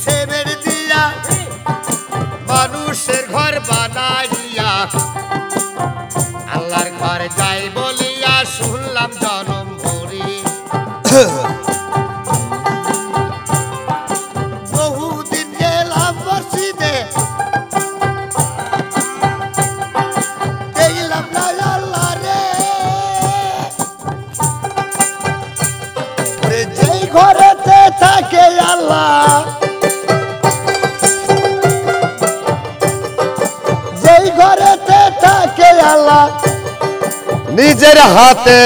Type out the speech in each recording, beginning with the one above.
সেমের দিয়া মানুষের ঘর বানাইয়া আল্লাহর ঘর যাই বলিয়া শুনলাম জনম ভরি বহুদিন গেলাম মসজিদে দেখলাম না আল্লাহ রে যেই ঘরেতে থাকে আল্লাহ যেই ঘরেতে থাকে আল্লাহ নিজের হাতে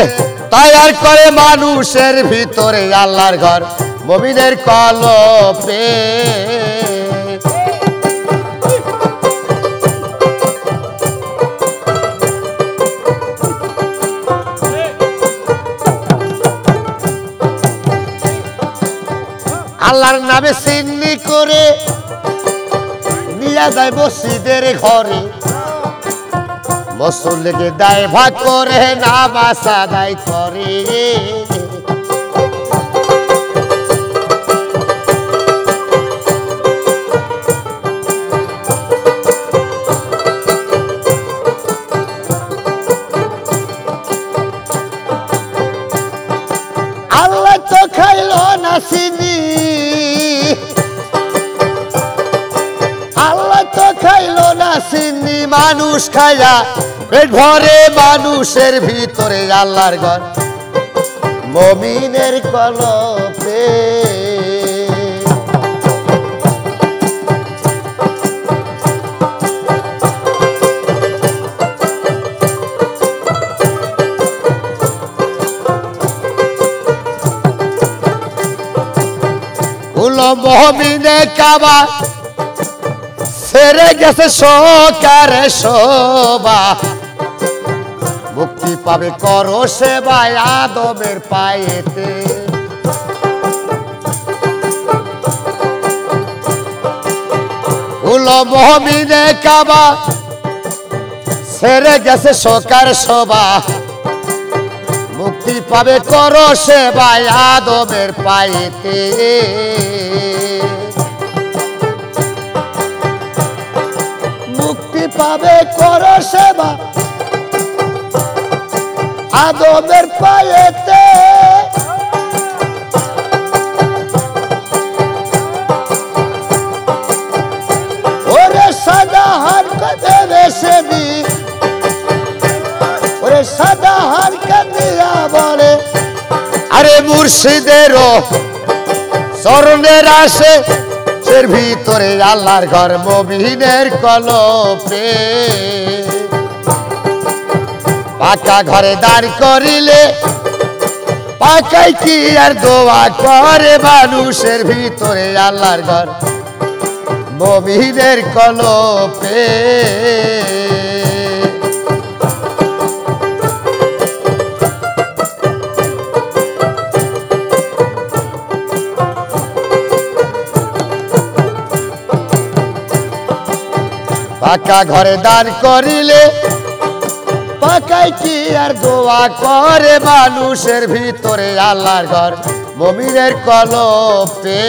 তৈয়ার করে মানুষের ভিতরে আল্লাহর ঘর মুমিনের কলবে আল্লাহর নামে সিন্নি করে নিয়ে যায় মসজিদের ঘরে মুসল্লিকে দায় ভাগ করে নামাজ আদায় করে আল্লাহ তো খাইলো না চিনি আল্লাহ তো খাইলো না চিনি মানুষ খাইয়া পেট ভরে মানুষের ভিতরে আল্লাহর ঘর মুমিনের কলবে মুমিনে কাবা ছেড়ে গেছে শোকারে শোভা মুক্তি পাবে করো সেবায় আদমের পায়েতে মুমিনে কাবা ছেড়ে গেছে শোকার শোভা মুক্তি পাবে করো সেবায় আদমের পায়েতে মুক্তি পাবে করো সেবা আদমের পায়েতে ওরে সাদা হার কাঁদে বেশি ওরে সাদা হার কাঁদিয়া বলে আরে মুর্শিদেরও চরণের আসে এর ভিতরে আল্লাহর ঘর মুমিনের কলবে পাকা ঘরে দাঁড় করিলে পাকাই কি আর দোয়া করে মানুষের ভিতরে আল্লাহর ঘর মুমিনের কলবে পাকা ঘরে দান করিলে পাকাই কি আর দোয়া করে মানুষের ভিতরে আল্লাহর ঘর মুমিনের কলবে